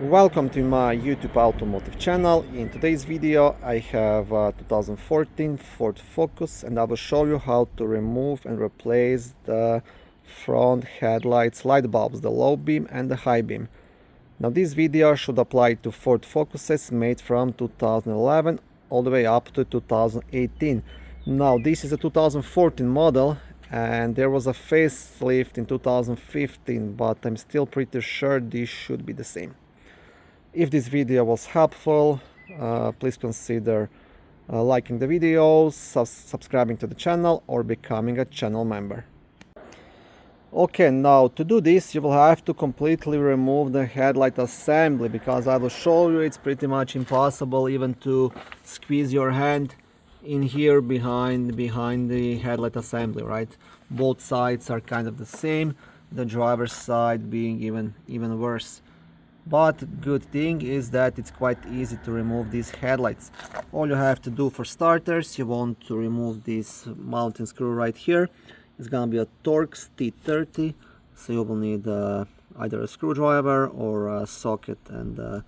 Welcome to my YouTube automotive channel. In today's video I have a 2014 Ford Focus and I will show you how to remove and replace the front headlights light bulbs, the low beam and the high beam. Now this video should apply to Ford Focuses made from 2011 all the way up to 2018. Now this is a 2014 model and there was a facelift in 2015, but I'm still pretty sure this should be the same. If this video was helpful, please consider liking the videos, subscribing to the channel or becoming a channel member. Okay, now to do this you will have to completely remove the headlight assembly, because I will show you it's pretty much impossible even to squeeze your hand in here behind the headlight assembly, right? Both sides are kind of the same, the driver's side being even worse. But good thing is that it's quite easy to remove these headlights. All you have to do for starters, you want to remove this mounting screw right here. It's gonna be a Torx T30, so you will need either a screwdriver or a socket and a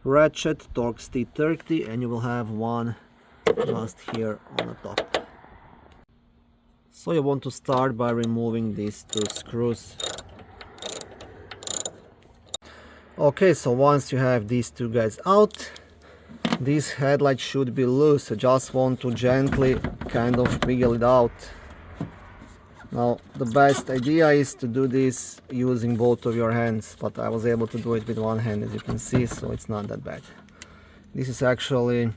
ratchet, Torx T30, and you will have one just here on the top. So you want to start by removing these two screws. Okay, so once you have these two guys out, this headlight should be loose. You just want to gently kind of wiggle it out. Now the best idea is to do this using both of your hands, but I was able to do it with one hand, as you can see, so it's not that bad. This is actually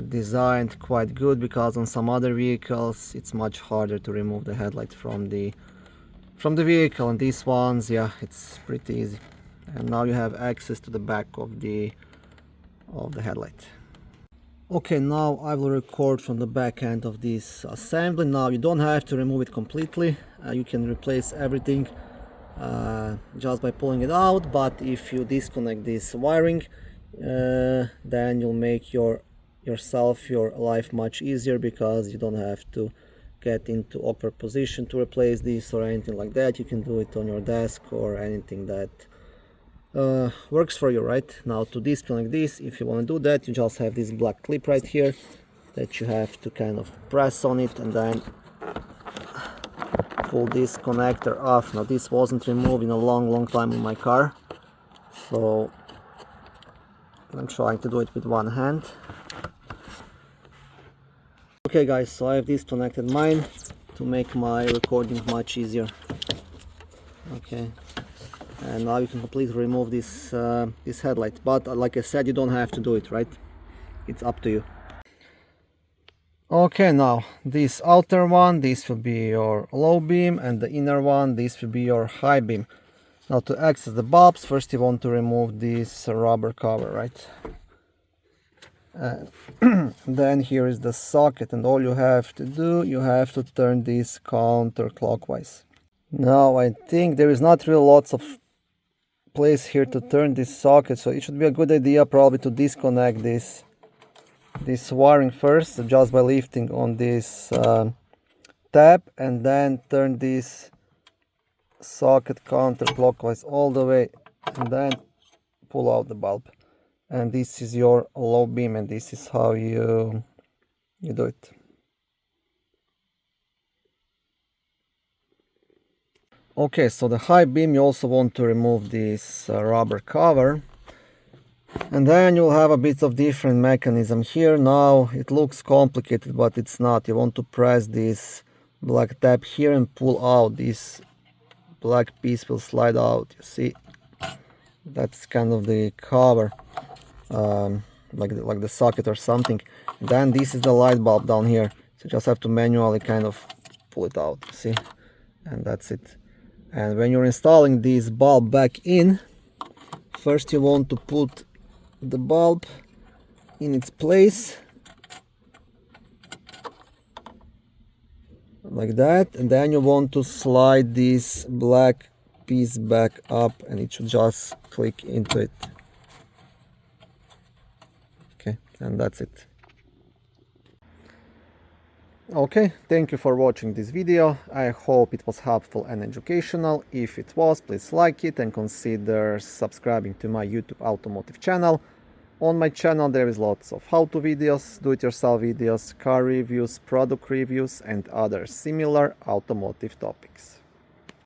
designed quite good, because on some other vehicles it's much harder to remove the headlight from the vehicle, and these ones, yeah, it's pretty easy. And now you have access to the back of the headlight. Okay, now I will record from the back end of this assembly. Now you don't have to remove it completely, you can replace everything just by pulling it out, but if you disconnect this wiring, then you'll make your life much easier, because you don't have to get into awkward position to replace this or anything like that. You can do it on your desk or anything that works for you. Right now, to disconnect this, if you want to do that, you just have this black clip right here that you have to kind of press on it and then pull this connector off. Now this wasn't removed in a long time in my car, so I'm trying to do it with one hand. Okay guys, so I have disconnected mine to make my recording much easier. Okay, and now you can completely remove this this headlight, but like I said, you don't have to do it, right? It's up to you. Okay, now this outer one, this will be your low beam, and the inner one, this will be your high beam. Now to access the bulbs, first you want to remove this rubber cover, right? Then here is the socket, and all you have to do, you have to turn this counterclockwise. Now I think there is not really lots of place here to turn this socket, so it should be a good idea probably to disconnect this wiring first, just by lifting on this tab, and then turn this socket counterclockwise all the way, and then pull out the bulb. And this is your low beam, and this is how you do it. Okay, so the high beam, you also want to remove this rubber cover, and then you'll have a bit of different mechanism here. Now it looks complicated, but it's not. You want to press this black tab here and pull out. This black piece will slide out, you see. That's kind of the cover, like the socket or something. And then this is the light bulb down here, so you just have to manually kind of pull it out, see, and that's it. And when you're installing this bulb back in, first you want to put the bulb in its place like that, and then you want to slide this black piece back up, and it should just click into it. Okay, and that's it. Okay, thank you for watching this video. I hope it was helpful and educational. If it was, please like it and consider subscribing to my YouTube automotive channel. On my channel there is lots of how-to videos, do-it-yourself videos, car reviews, product reviews and other similar automotive topics.